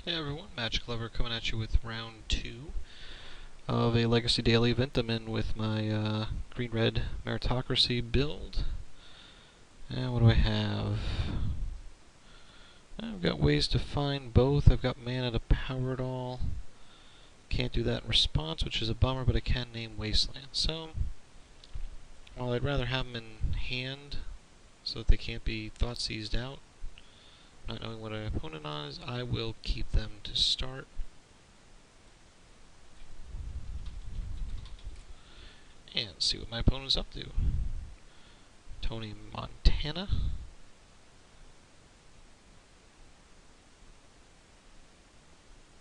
Hey everyone, Magic Lover coming at you with round 2 of a Legacy Daily event. I'm in with my green-red Meritocracy build. And what do I have? I've got ways to find both. I've got mana to power it all. Can't do that in response, which is a bummer, but I can name Wasteland. So, while I'd rather have them in hand so that they can't be thought seized out, not knowing what an opponent is, I will keep them to start. And see what my opponent's up to. Tony Montana.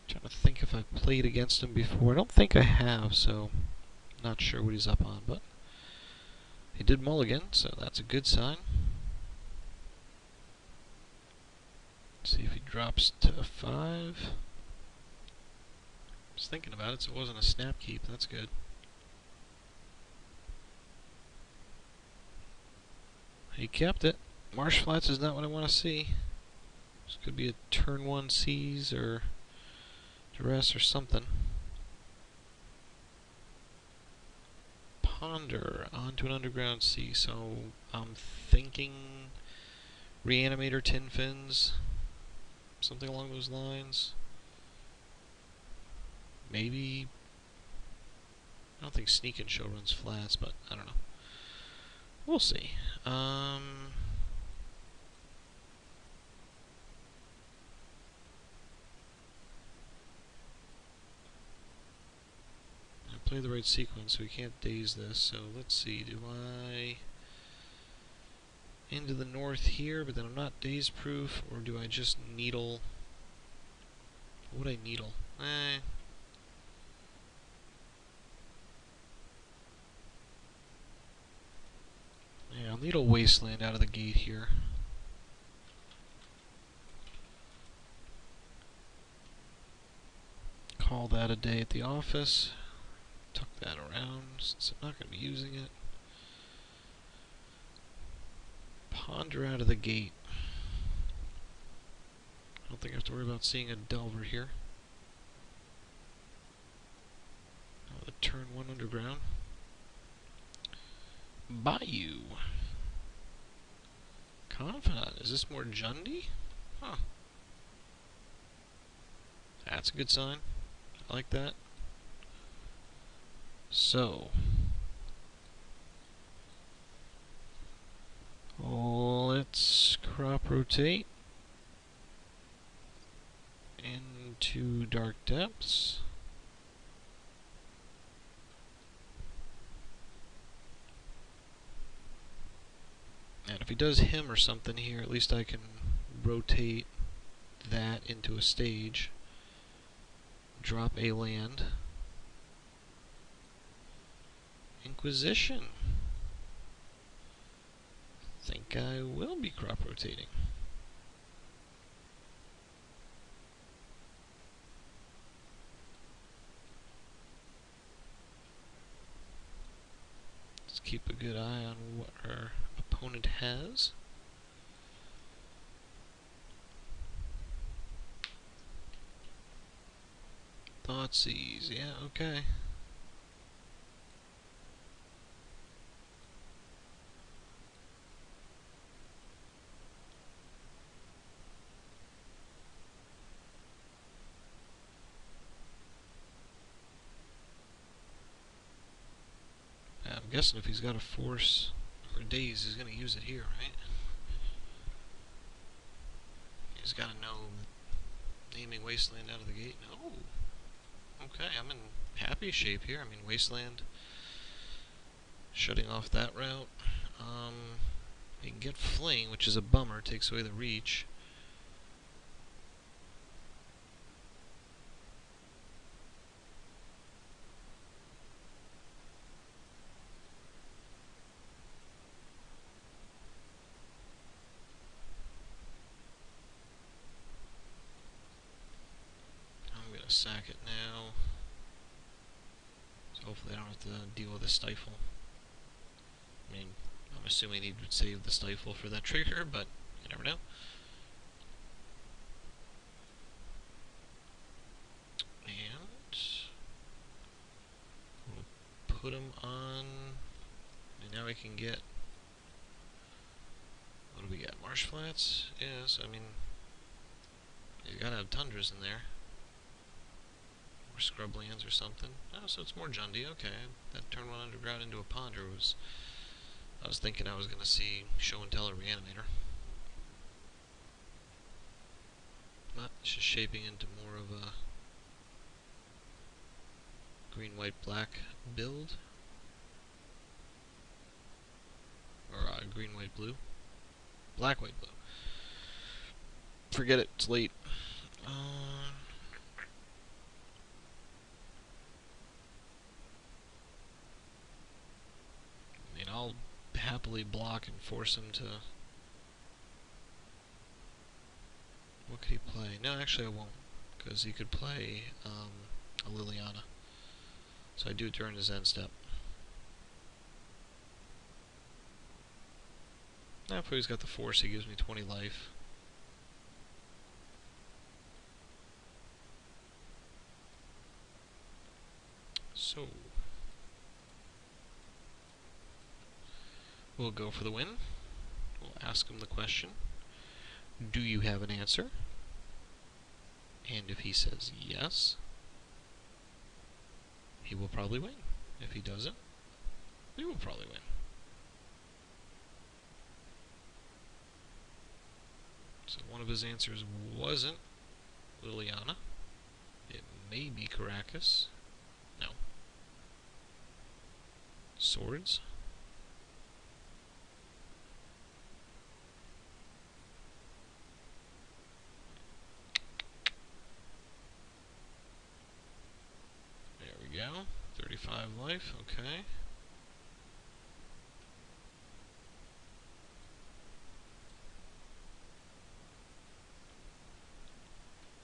Trying to think if I've played against him before. I don't think I have, so not sure what he's up on, but he did mulligan, so that's a good sign. See if he drops to 5. Just thinking about it, so it wasn't a snap keep. That's good. He kept it. Marsh Flats is not what I want to see. This could be a turn 1 seize or duress or something. Ponder onto an underground sea. So I'm thinking Reanimator, Tin Fins, something along those lines. Maybe. I don't think Sneak and Show runs flats, but I don't know. We'll see. I play the right sequence, so we can't daze this. So let's see. Do I into the north here, but then I'm not daze proof, or do I just needle? What would I needle? Yeah, I'll needle Wasteland out of the gate here. Call that a day at the office. Tuck that around since I'm not going to be using it. Ponder out of the gate. I don't think I have to worry about seeing a Delver here. Now the turn 1 underground. Bayou. Confidant. Is this more Jundi? Huh. That's a good sign. I like that. So, let's crop rotate into Dark Depths. And if he does him or something here, at least I can rotate that into a stage. Drop a land. Inquisition. Think I will be crop rotating. Let's keep a good eye on what our opponent has. Thoughtseize, yeah, okay. I'm guessing if he's got a force or daze, he's going to use it here, right? He's got to know naming Wasteland out of the gate. Oh, okay, I'm in happy shape here. I mean, Wasteland shutting off that route. He can get Fling, which is a bummer, takes away the reach. Sack it now. So hopefully I don't have to deal with a stifle. I mean, I'm assuming he would save the stifle for that trigger, but you never know. put him on, and now we can get, what do we get, marsh flats? Yes, I mean, you gotta have tundras in there. Or scrublands or something. Oh, so it's more Jundy, okay. That turned one underground into a ponder was, I was thinking I was gonna see Show and Tell or Reanimator. But it's just shaping into more of a green, white, black build. Or green, white, blue. Black, white, blue. Forget it, it's late. I mean, I'll happily block and force him to... What could he play? No, actually I won't, because he could play a Liliana. So I do it during his end step. Now if he's got the force, he gives me 20 life. So we'll go for the win. We'll ask him the question. Do you have an answer? And if he says yes, he will probably win. If he doesn't, we will probably win. So one of his answers wasn't Liliana. It may be Caracas. No. Swords. There we go. 35 life, okay.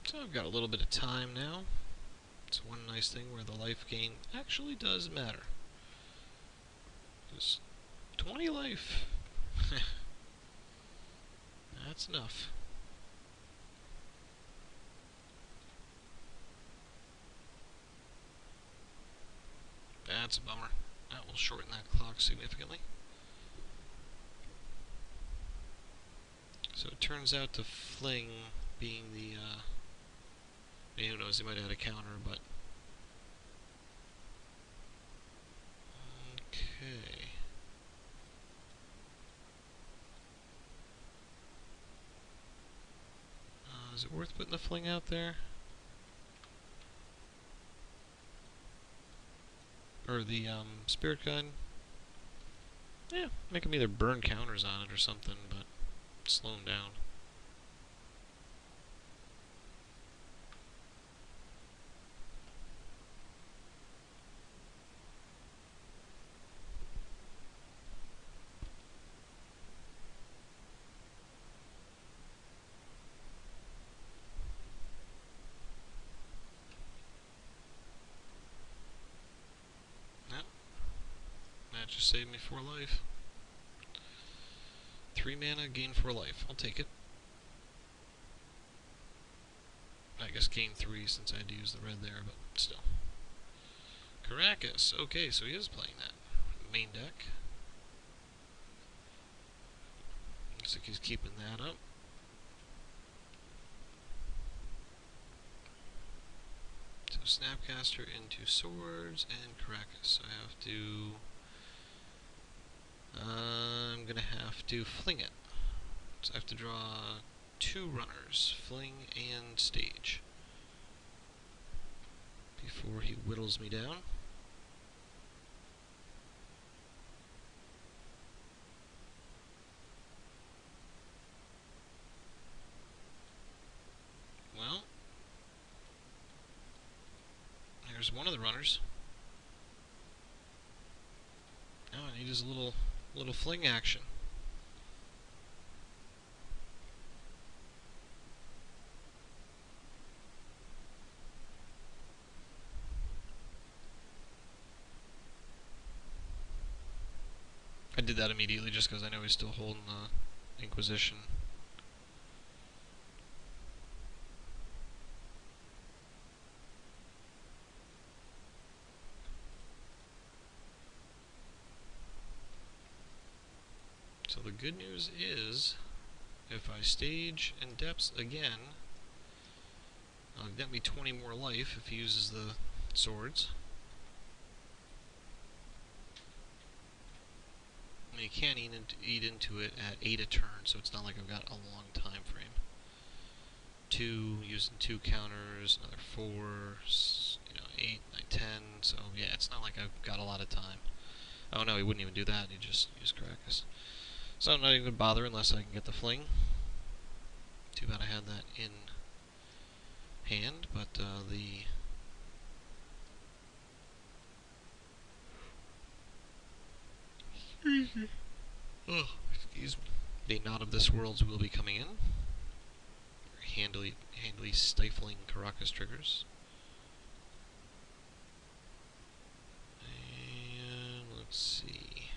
So I've got a little bit of time now. It's one nice thing where the life gain actually does matter. Just 20 life. That's enough. That's a bummer. That will shorten that clock significantly. So it turns out to Fling being the, who knows, he might have had a counter, but... Okay. Is it worth putting the Fling out there? Or the, Spirit Gun? Yeah, make him either burn counters on it or something, but slow him down. That just saved me 4 life. 3 mana, gain 4 life. I'll take it. I guess gain 3 since I had to use the red there, but still. Caracas. Okay, so he is playing that. Main deck. Looks like he's keeping that up. So Snapcaster into Swords and Caracas. So I have to... I'm gonna have to fling it. So I have to draw 2 runners, Fling and Stage, before he whittles me down. Well, there's one of the runners. Now I need his little fling action. I did that immediately just because I know he's still holding the Inquisition. the good news is, if I stage and depths again, I'll get me 20 more life if he uses the swords. And he can't eat into it at 8 a turn, so it's not like I've got a long time frame. 2, using 2 counters, another 4, 8, 9, 10, so yeah, it's not like I've got a lot of time. Oh no, he wouldn't even do that, he'd just use Caracas. So I'm not even going to bother unless I can get the fling. Too bad I had that in hand, but the... oh, excuse me. The Not of This Worlds will be coming in. Handily stifling Caracas triggers. And let's see.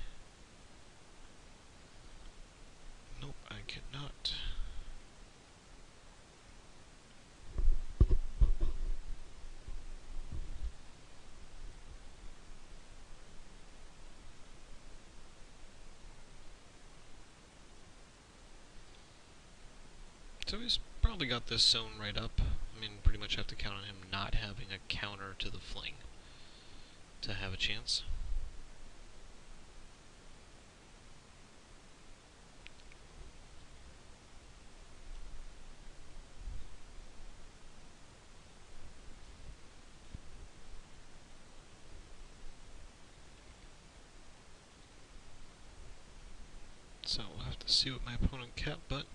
Nope, I cannot. So he's probably got this sewn right up. I mean, pretty much have to count on him not having a counter to the fling to have a chance. So we'll have to see what my opponent kept, but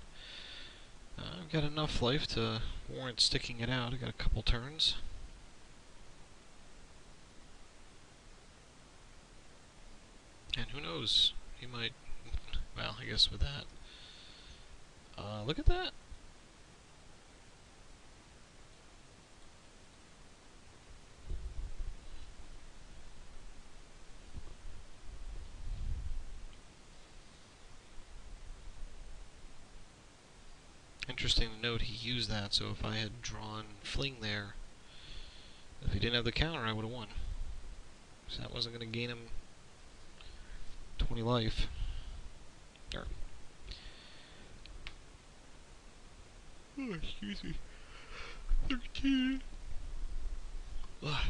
I've got enough life to warrant sticking it out. I got a couple turns. And who knows? He might... well, I guess with that. Look at that! Interesting to note he used that, so if I had drawn fling there, if he didn't have the counter, I would have won. So that wasn't going to gain him 20 life. Or, oh, excuse me. 13. Ugh.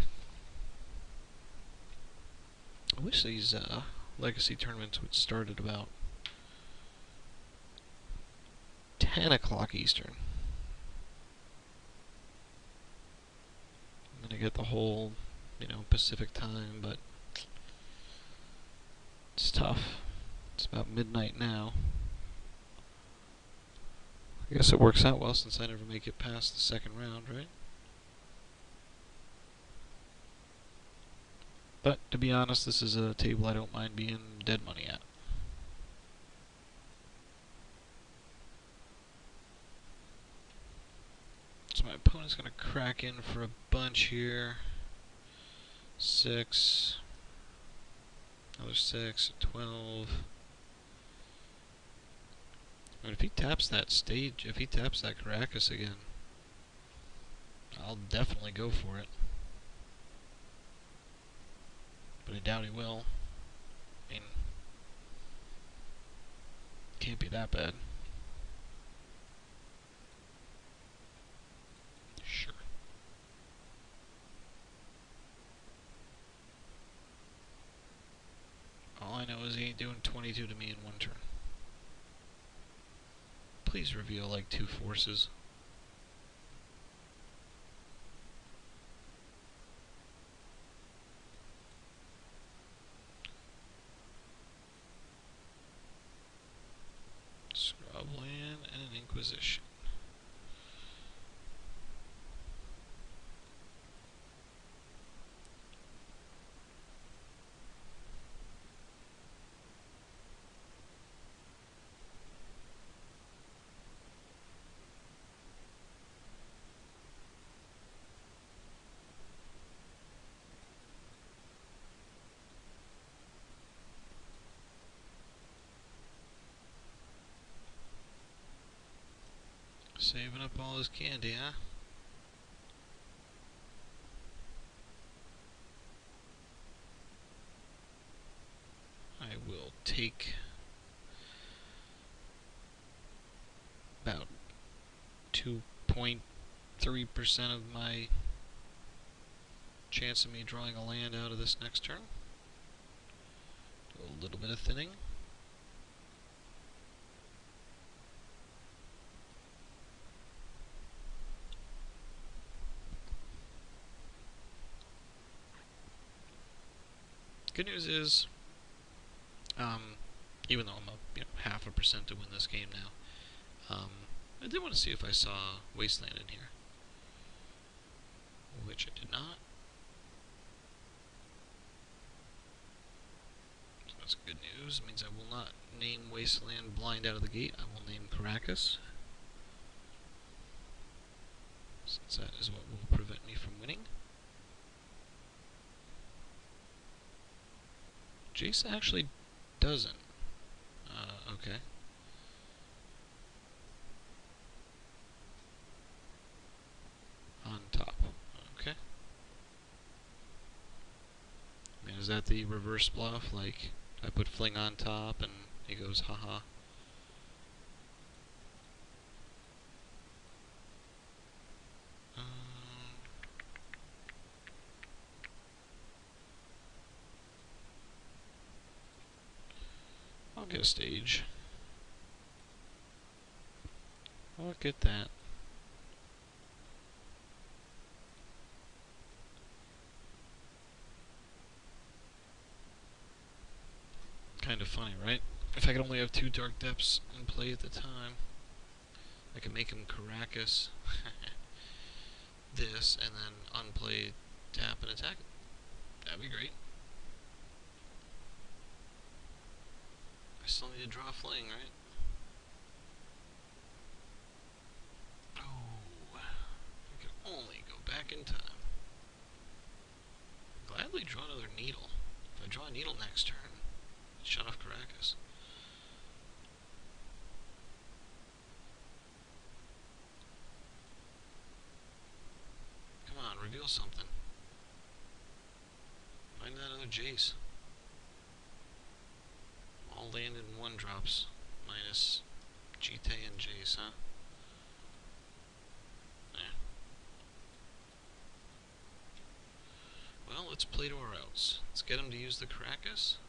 I wish these legacy tournaments would start at about 10 o'clock Eastern. I'm gonna get the whole, Pacific time, but it's tough. It's about midnight now. I guess it works out well since I never make it past the second round, right? But, to be honest, this is a table I don't mind being dead money at. So my opponent's going to crack in for a bunch here. 6. Another 6. 12. But if he taps that stage, if he taps that Caracas again, I'll definitely go for it. But I doubt he will. I mean, can't be that bad. Sure. All I know is he ain't doing 22 to me in one turn. Please reveal like 2 forces. Scrubland and an Inquisition. Saving up all his candy, huh? I will take 2.3% of my chance of me drawing a land out of this next turn. Do a little bit of thinning. Good news is, even though I'm up 0.5% to win this game now, I did want to see if I saw Wasteland in here, which I did not. So that's good news. It means I will not name Wasteland blind out of the gate. I will name Caracas, since that is what will prevent me from winning. Jace actually doesn't. Okay. On top. Okay. I mean, is that the reverse bluff? Like, I put Fling on top and he goes, haha. I'll get a stage. I'll get that. Kind of funny, right? If I could only have 2 Dark Depths in play at the time, I could make him Caracas this, and then unplay, tap, and attack it. That'd be great. I still need to draw a Fling, right? Oh, I can only go back in time. Gladly draw another Needle. If I draw a Needle next turn, shut off Caracas. Come on, reveal something. Find that other Jace. All land in 1-drops, minus Jite and Jace, huh? Yeah. Well, let's play to our outs. Let's get him to use the Caracas.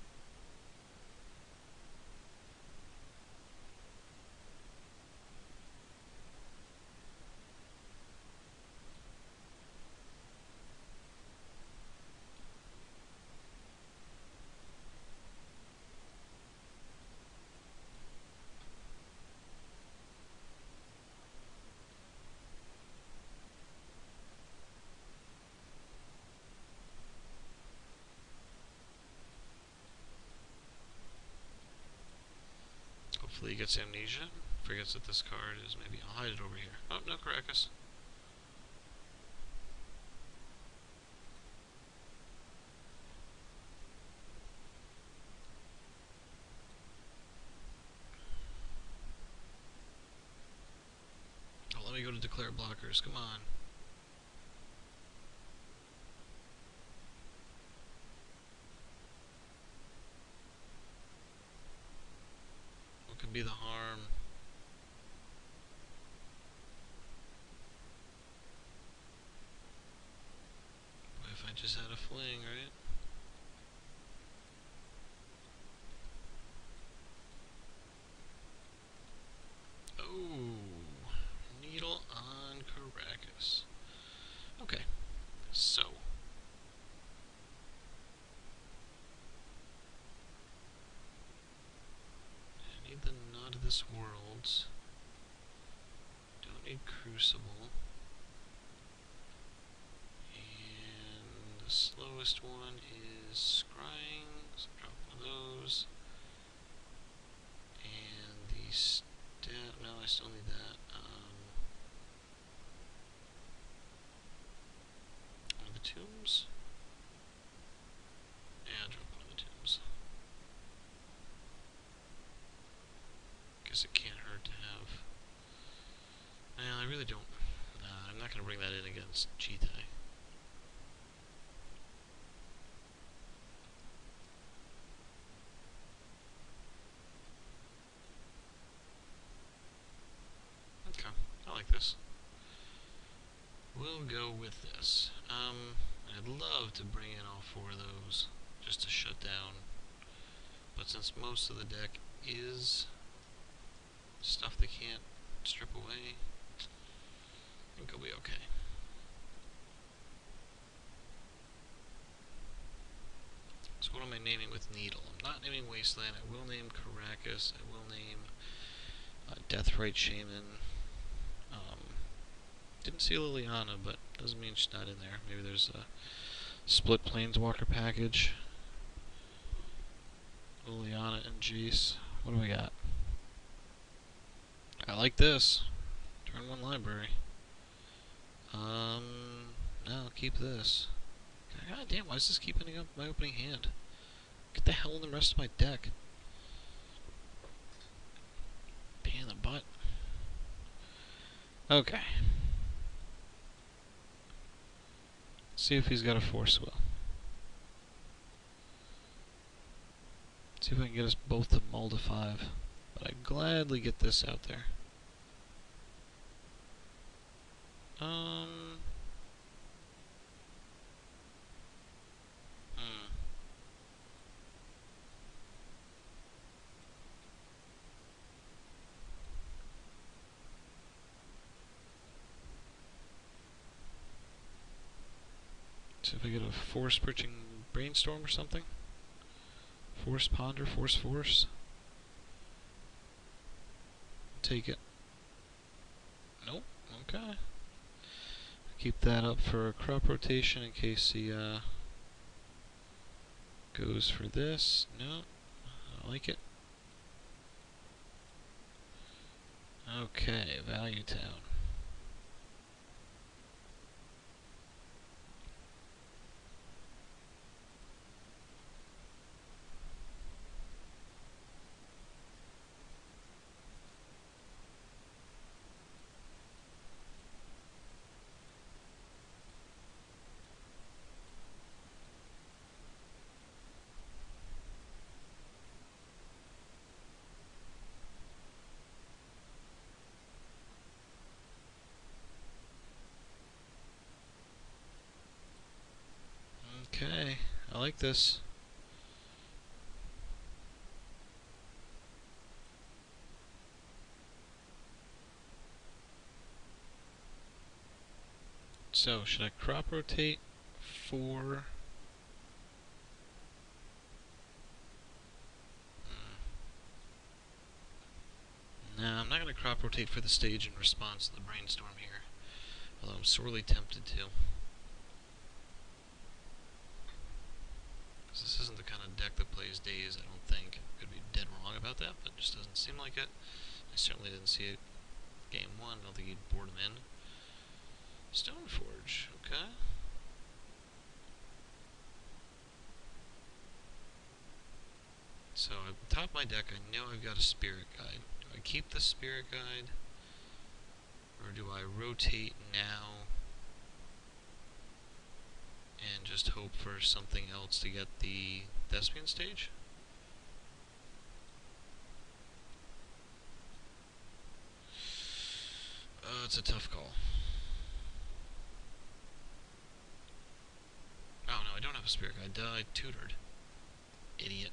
Hopefully he gets amnesia, forgets that this card is maybe, I'll hide it over here. Oh, no Caracas. Oh, let me go to declare blockers, come on. What could be the harm? What if I just had a Fling, right? Oh, Needle on Caracas. Okay, so I need the Knot of this Worlds. Don't need Crucible. And the slowest one is Scrying, so drop one of those. And the stat, no, I still need that. One of the Tombs. Yeah, drop one of the Tombs. Guess it can't hurt to have. Well, I really don't. I'm not going to bring that in against Jite. Okay, I like this. we'll go with this. I'd love to bring in all 4 of those just to shut down, but since most of the deck is stuff they can't strip away, I think it'll be okay. So what am I naming with Needle? I'm not naming Wasteland. I will name Caracas. I will name Deathrite Shaman. Didn't see Liliana, but doesn't mean she's not in there. Maybe there's a split Planeswalker package. Liliana and Jace. What do we got? I like this. Turn 1 library. No, I'll keep this. God damn, why does this keep ending up my opening hand? Get the hell in the rest of my deck. Pain in the butt. Okay. See if he's got a Force Will. See if I can get us both to mull to 5. But I'd gladly get this out there. See if I get a Force Bridging Brainstorm or something. Force Ponder, Force. Take it. Nope. Okay. Keep that up for a crop rotation in case he goes for this. No. I like it. Okay, Value Town. Okay, I like this. So, should I crop rotate for... No, I'm not going to crop rotate for the stage in response to the Brainstorm here. Although I'm sorely tempted to. Because this isn't the kind of deck that plays Daze, I don't think. Could be dead wrong about that, but it just doesn't seem like it. I certainly didn't see it game 1. I don't think he'd board him in. Stoneforge, okay. So at the top of my deck, I know I've got a Spirit Guide. Do I keep the Spirit Guide? Or do I rotate now and just hope for something else to get the Thespian stage? It's a tough call. Oh no, I don't have a Spirit Guide. Duh, I tutored. Idiot.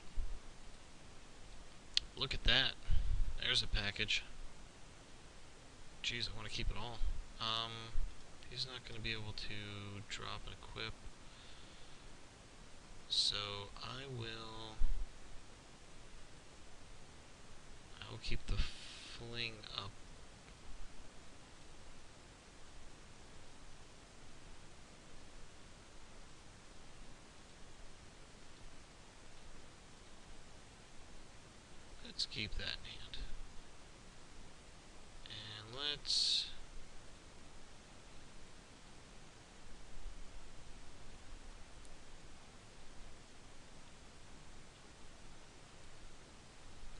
Look at that. There's a package. Jeez, I want to keep it all. He's not going to be able to drop and equip. So I will keep the fling up. Let's keep that in hand. And let's...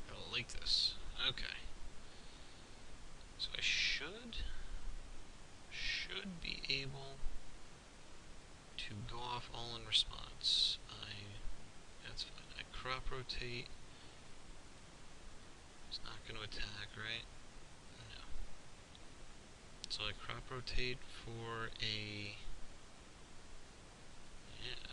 I like this. Okay. So I should be able to go off all in response. That's fine. I crop rotate. It's not going to attack, right? No. It's So I crop rotate for a... yeah.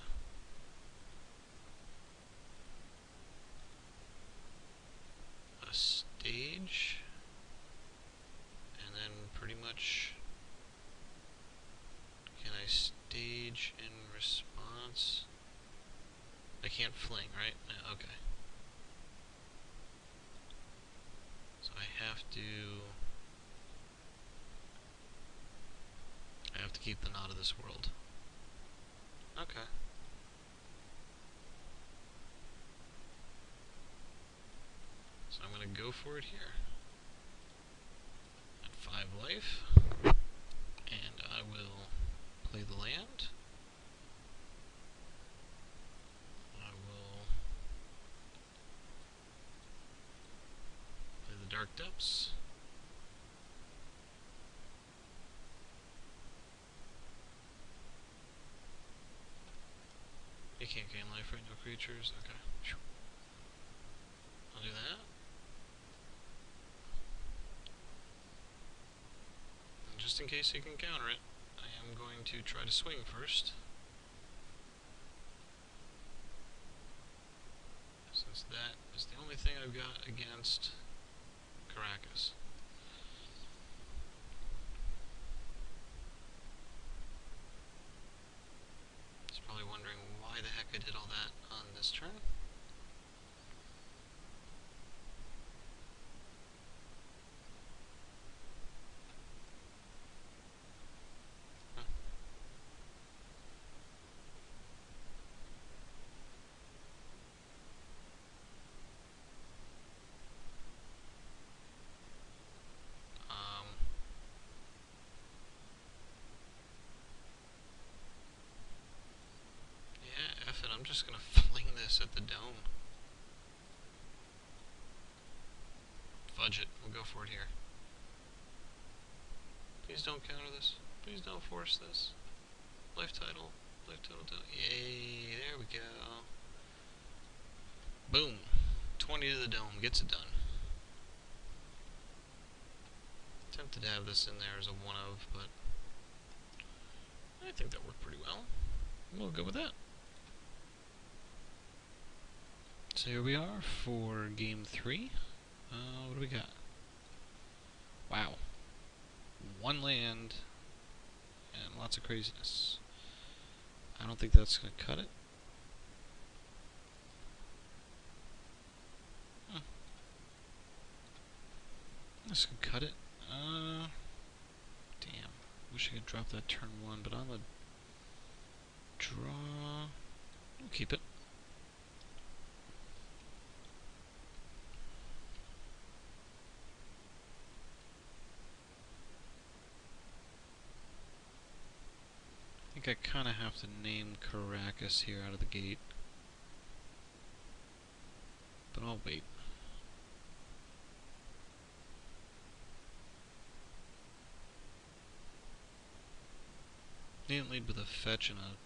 A stage. And then pretty much... can I stage in response? I can't fling, right? No, okay. So I have to keep the Not of This World. Okay. So I'm gonna go for it here. At 5 life. And I will play the land. I will play the Dark Depths. You can't gain life, right? No creatures? Okay. I'll do that. And just in case he can counter it, I am going to try to swing first. Since that is the only thing I've got against Caracas. He's probably wondering why the heck I did all that on this turn. Yeah, F it, I'm just gonna fling this at the dome. Fudge it, we'll go for it here. Please don't counter this. Please don't force this. Life title. Life title. Yay, there we go. Boom. 20 to the dome. Gets it done. Tempted to have this in there as a one of, but I think that worked pretty well. We'll go with that. So here we are for game 3. What do we got? Wow. 1 land and lots of craziness. I don't think that's going to cut it. This can cut it. Damn. Wish I could drop that turn 1, but on the draw, we'll keep it. I think I kind of have to name Caracas here out of the gate. But I'll wait. He didn't lead with a fetch and a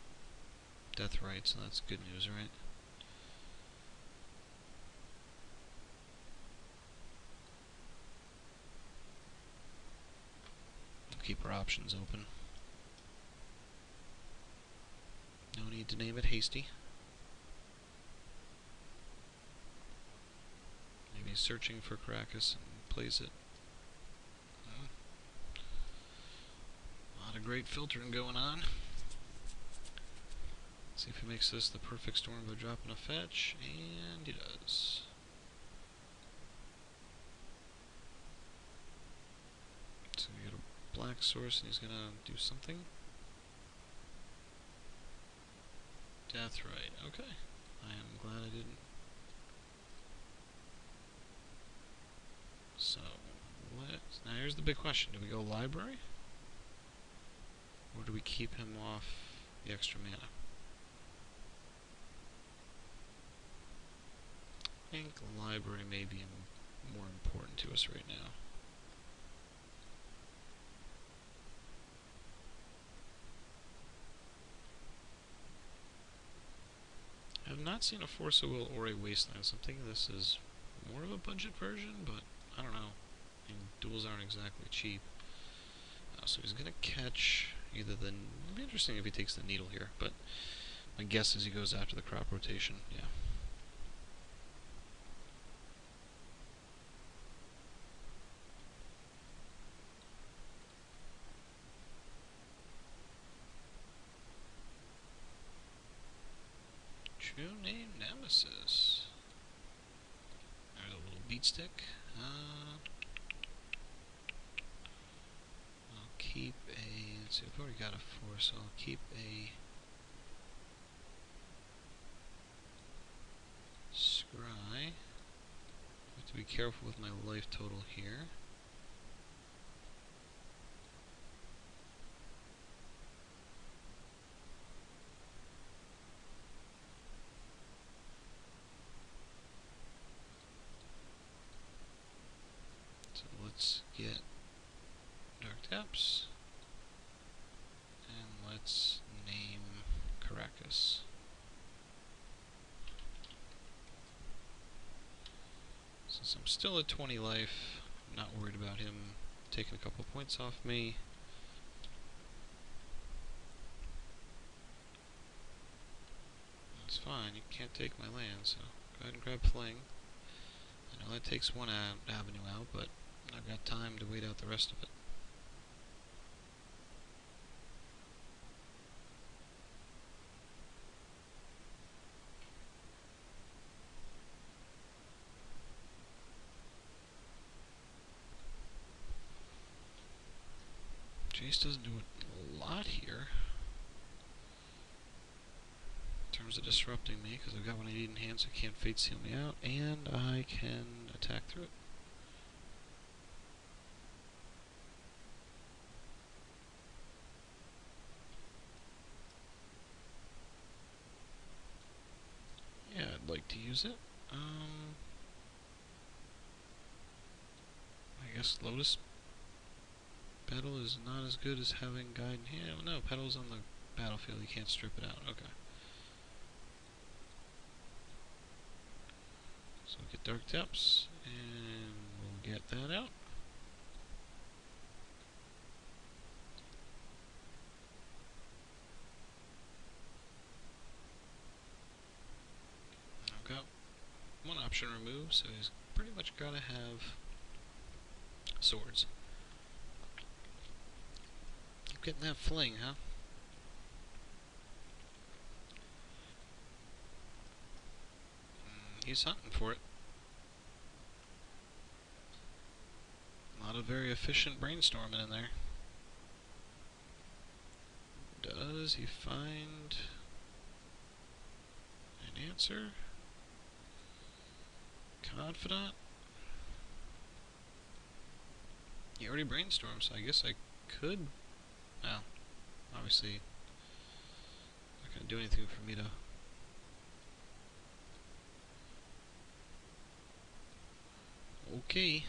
death right, so that's good news, right? We'll keep our options open. No need to name it hasty. Maybe searching for Caracas and plays it. A lot of great filtering going on. See if he makes this the perfect storm by dropping a fetch, and he does. So we got a black source, and he's gonna do something. Death right. Okay. I am glad I didn't. So, now here's the big question. Do we go library? Or do we keep him off the extra mana? I think library may be more important to us right now. I have not seen a Force of Will or a Wasteland, so I'm thinking this is more of a budget version, but I don't know. I mean, duels aren't exactly cheap. So he's gonna catch either the... It'd be interesting if he takes the needle here, but my guess is he goes after the crop rotation. Yeah. True name Nemesis. There's a little beat stick. I'll keep a... Let's see, I've already got a 4, so I'll keep a... Scry. I have to be careful with my life total here. So let's get Dark Depths. And let's name Caracas. Since I'm still at 20 life, I'm not worried about him taking a couple points off me. It's fine, you can't take my land, so go ahead and grab Fling. I know that takes one avenue out, but I've got time to wait out the rest of it. Jace doesn't do a lot here in terms of disrupting me, because I've got what I need in hand, so I can't Fate Seal me out, and I can attack through it. Yeah, I'd like to use it. I guess Lotus Petal is not as good as having Guide in hand. No, Petal's on the battlefield, you can't strip it out. Okay. So we'll get Dark Depths, and we'll get that out. I've got one option removed, so he's pretty much got to have swords. Keep getting that Fling, huh? He's hunting for it. Not a very efficient brainstorming in there. Does he find an answer? Confidant? He already brainstormed, so I guess I could... Well, obviously not going to do anything for me to... Okay.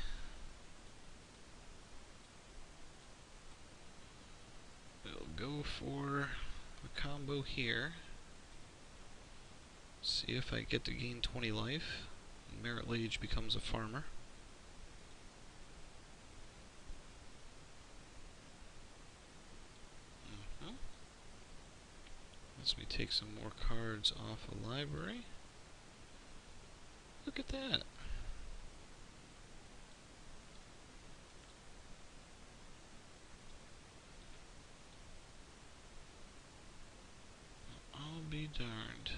We'll go for a combo here. See if I get to gain 20 life. Merit Lage becomes a farmer. Lets me take some more cards off a library. Look at that. I'll be darned.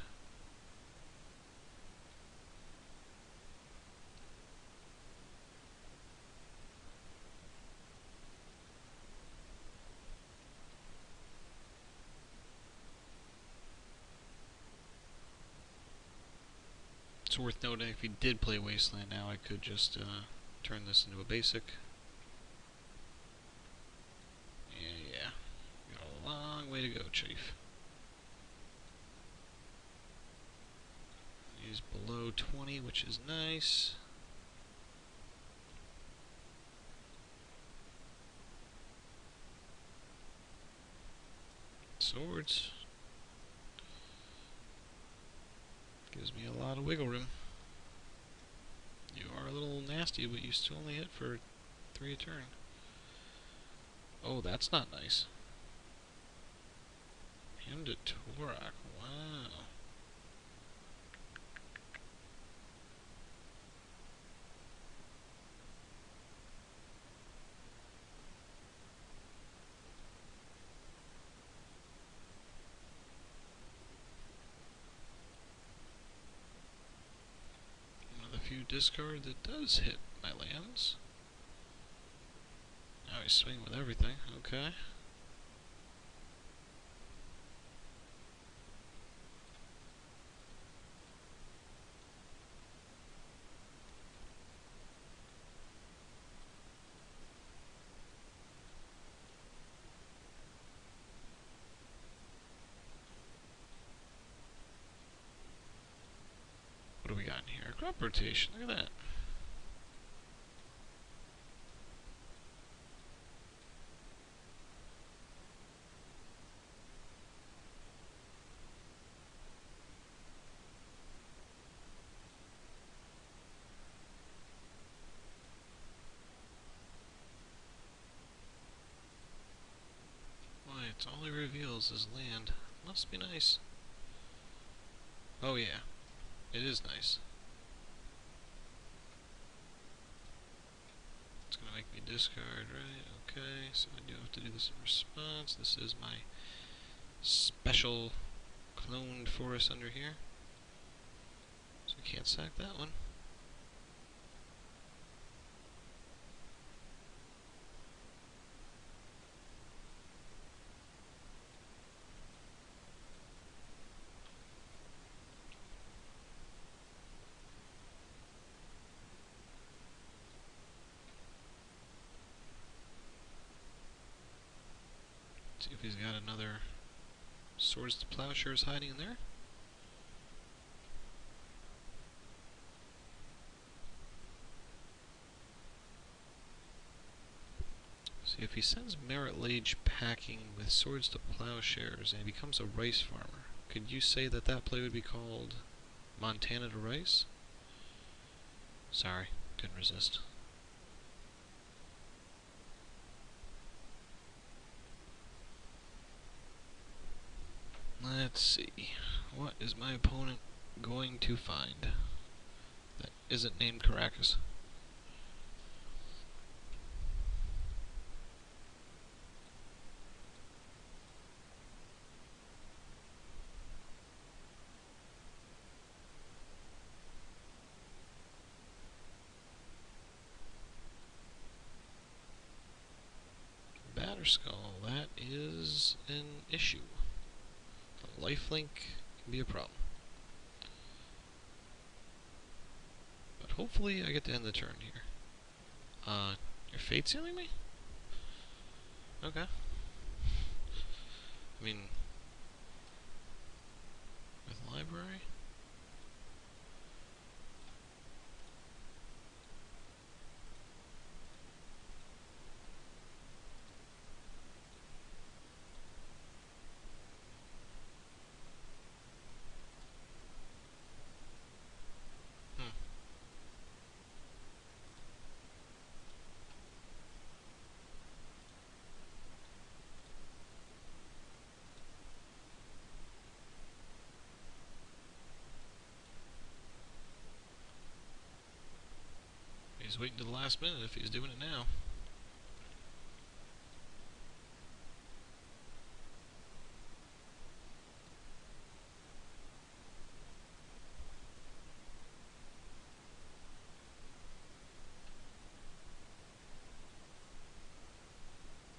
It's worth noting, if he did play Wasteland now, I could just turn this into a basic. Yeah. Got a long way to go, Chief. He's below 20, which is nice. Swords. Gives me a lot of wiggle room. You are a little nasty, but you still only hit for 3 a turn. Oh, that's not nice. MTGO. Wow. One of the few discard that does hit my lands. Now he's swinging with everything. Okay. What do we got in here? Crop rotation. Look at that. Why, it's all he reveals is land. Must be nice. Oh yeah, it is nice. It's gonna make me discard, right? Okay, so I do have to do this in response. This is my special cloned forest under here. So I can't sack that one. See if he's got another Swords to Plowshares hiding in there. See if he sends Merit Lage packing with Swords to Plowshares and he becomes a rice farmer. Could you say that that play would be called Montana to Rice? Sorry, couldn't resist. Let's see. What is my opponent going to find that isn't named Caracas? Batterskull, that is an issue. The lifelink can be a problem. But hopefully I get to end the turn here. Your fate sealing me? Okay. I mean, with library? He's waiting to the last minute if he's doing it now.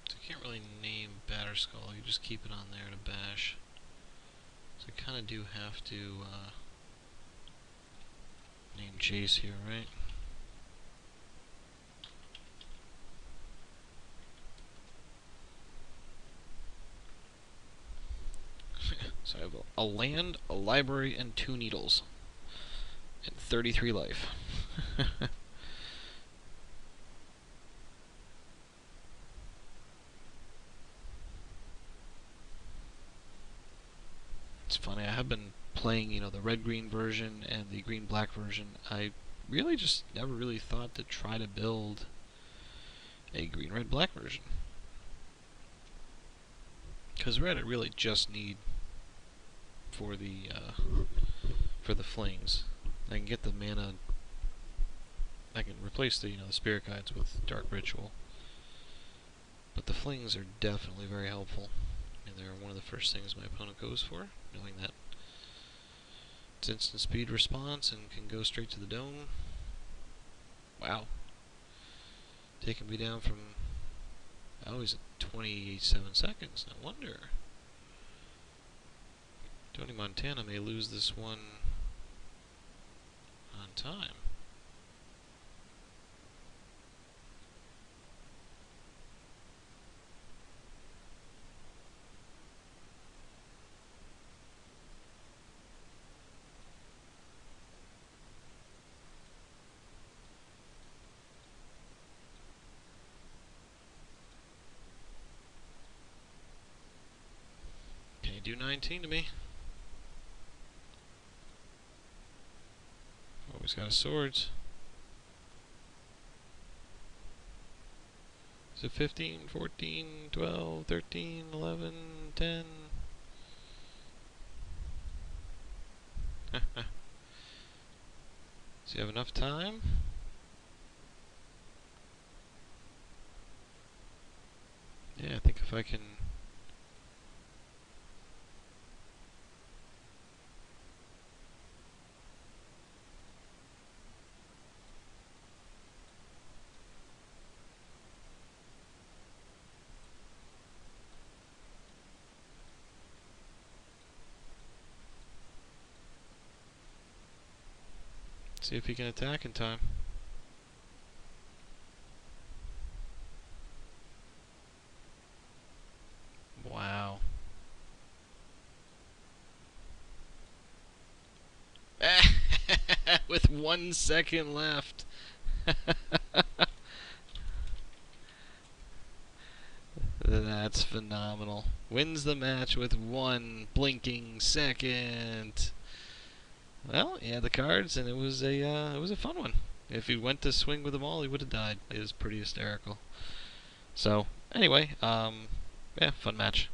So you can't really name Batterskull, you just keep it on there to bash. So I kinda do have to name Jace here, right? So I have a land, a library, and 2 needles. And 33 life. It's funny, I have been playing, you know, the red-green version and the green-black version. I really just never really thought to try to build a green-red-black version. Because red I really just need for the flings. I can get the mana. I can replace the the spirit guides with dark ritual. But the flings are definitely very helpful, and they're one of the first things my opponent goes for, knowing that it's instant speed response and can go straight to the dome. Wow. Taking me down from, oh, he's at 27 seconds, no wonder. Tony Montana may lose this one on time. Can you do 19 to me? Oh, he's got his swords. Is it 15, 14, 12, 13, 11, 10? Does he have enough time? Yeah, I think if I can... see if he can attack in time. Wow. With 1 second left. That's phenomenal. Wins the match with 1 blinking second. Well, he had the cards, and it was a fun one. If he went to swing with them all, he would have died. It was pretty hysterical. So, anyway, yeah, fun match.